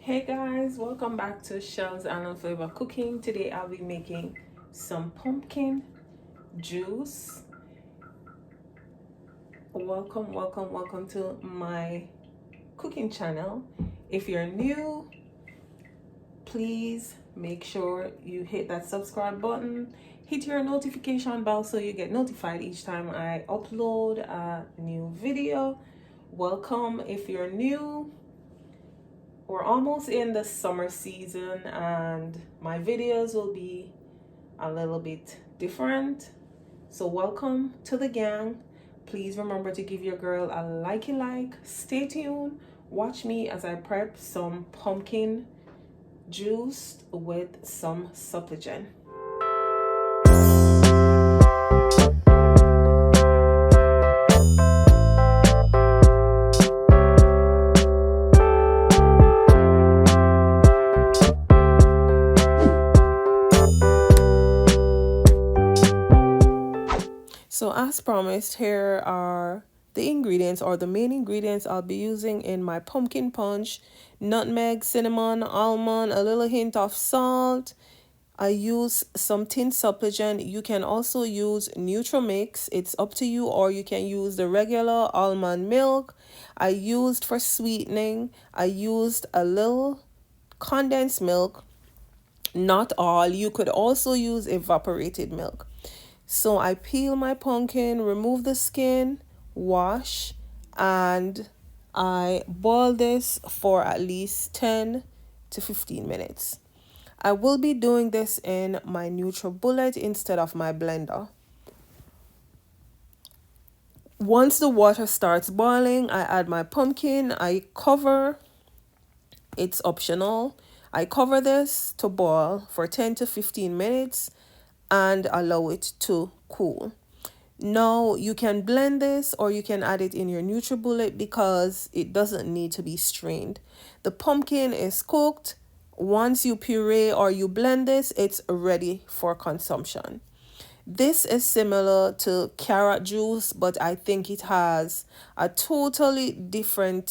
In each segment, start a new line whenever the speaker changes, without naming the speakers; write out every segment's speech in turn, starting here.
Hey guys, welcome back to Shell's Island Flavor Cooking. Today I'll be making some pumpkin juice. Welcome to my cooking channel. If you're new, please make sure you hit that subscribe button, hit your notification bell so you get notified each time I upload a new video. Welcome if you're new. We're almost in the summer season and my videos will be a little bit different. So welcome to the gang. Please remember to give your girl a like. Stay tuned. Watch me as I prep some pumpkin juice with some supplement. So as promised, here are the ingredients or the main ingredients I'll be using in my pumpkin punch: nutmeg, cinnamon, almond, a little hint of salt. I use some tin supplement. You can also use Nutrimix. It's up to you, or you can use the regular almond milk. I used for sweetening. I used a little condensed milk. Not all. You could also use evaporated milk. So I peel my pumpkin, remove the skin, wash, and I boil this for at least 10 to 15 minutes. I will be doing this in my NutriBullet instead of my blender. Once the water starts boiling, I add my pumpkin. I cover, it's optional. I cover this to boil for 10 to 15 minutes and allow it to cool. Now you can blend this or you can add it in your NutriBullet because it doesn't need to be strained. The pumpkin is cooked. Once you puree or you blend this, it's ready for consumption. This is similar to carrot juice, but I think it has a totally different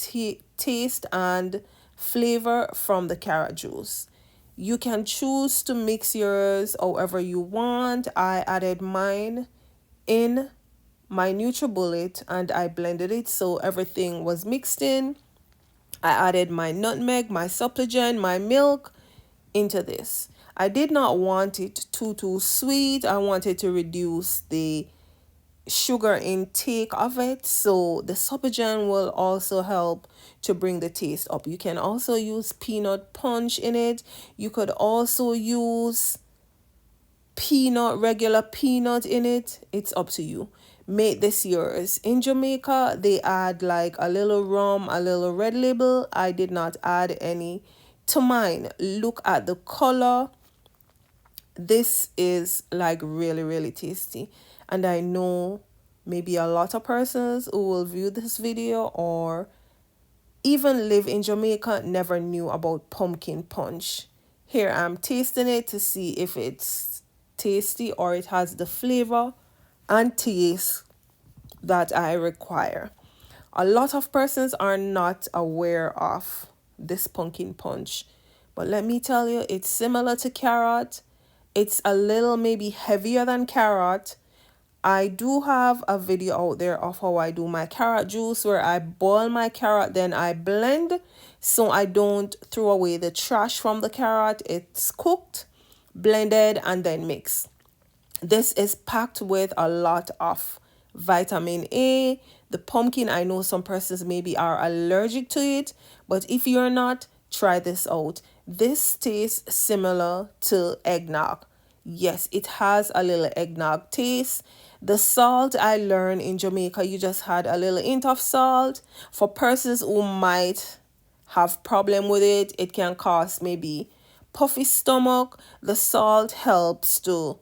taste and flavor from the carrot juice. You can choose to mix yours however you want. I added mine in my NutriBullet and I blended it so everything was mixed in. I added my nutmeg, my supplement, my milk into this. I did not want it too sweet. I wanted to reduce the sugar intake of it, so the supplement will also help to bring the taste up. You can also use peanut punch in it. You could also use regular peanut in it. It's up to you. Make this yours. In Jamaica, they add like a little rum, a little red label. I did not add any to mine. Look at the color. This is like really tasty, and I know maybe a lot of persons who will view this video or even live in Jamaica never knew about pumpkin punch. Here I'm tasting it to see if it's tasty or it has the flavor and taste that I require. A lot of persons are not aware of this pumpkin punch, but let me tell you, it's similar to carrot. It's a little maybe heavier than carrot. I do have a video out there of how I do my carrot juice where I boil my carrot, then I blend so I don't throw away the trash from the carrot. It's cooked, blended, and then mixed. This is packed with a lot of vitamin A. The pumpkin, I know some persons maybe are allergic to it, but if you're not, try this out. This tastes similar to eggnog. Yes, it has a little eggnog taste. The salt, I learned in Jamaica, you just had a little hint of salt. For persons who might have problem with it, it can cause maybe puffy stomach. The salt helps to,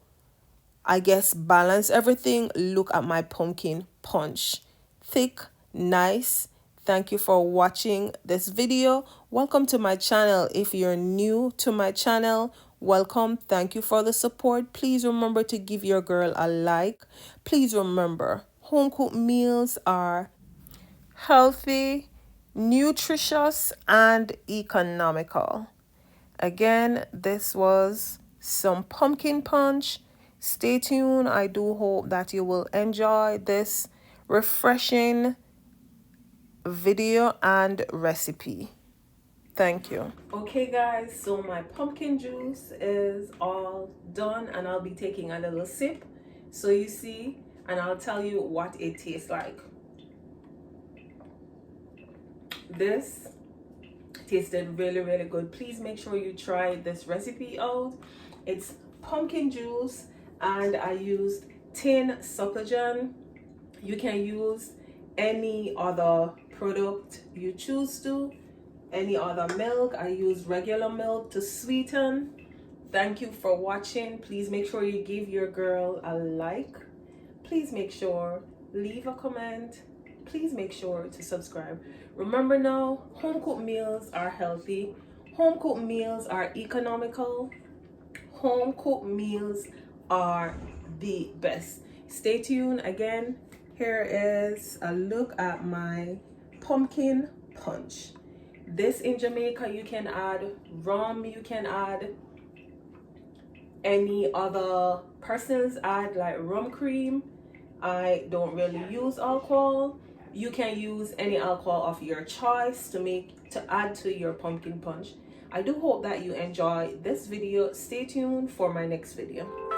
I guess, balance everything. Look at my pumpkin punch. Thick, nice. Thank you for watching this video. Welcome to my channel. If you're new to my channel, welcome. Thank you for the support. Please remember to give your girl a like. Please remember, home cooked meals are healthy, nutritious and economical. Again, this was some pumpkin punch. Stay tuned. I do hope that you will enjoy this refreshing video and recipe. Thank you. Okay guys, so my pumpkin juice is all done and I'll be taking a little sip so you see, and I'll tell you what it tastes like. This tasted really good. Please make sure you try this recipe out. It's pumpkin juice and I used tin succojan. You can use any other product you choose to, any other milk. I use regular milk to sweeten. Thank you for watching. Please make sure you give your girl a like. Please make sure leave a comment. Please make sure to subscribe. Remember now, home cooked meals are healthy. Home cooked meals are economical. Home cooked meals are the best. Stay tuned. Again, here is a look at my pumpkin punch. This in Jamaica, you can add rum, you can add any other persons add like rum cream. I don't really use alcohol. You can use any alcohol of your choice to add to your pumpkin punch. I do hope that you enjoy this video. Stay tuned for my next video.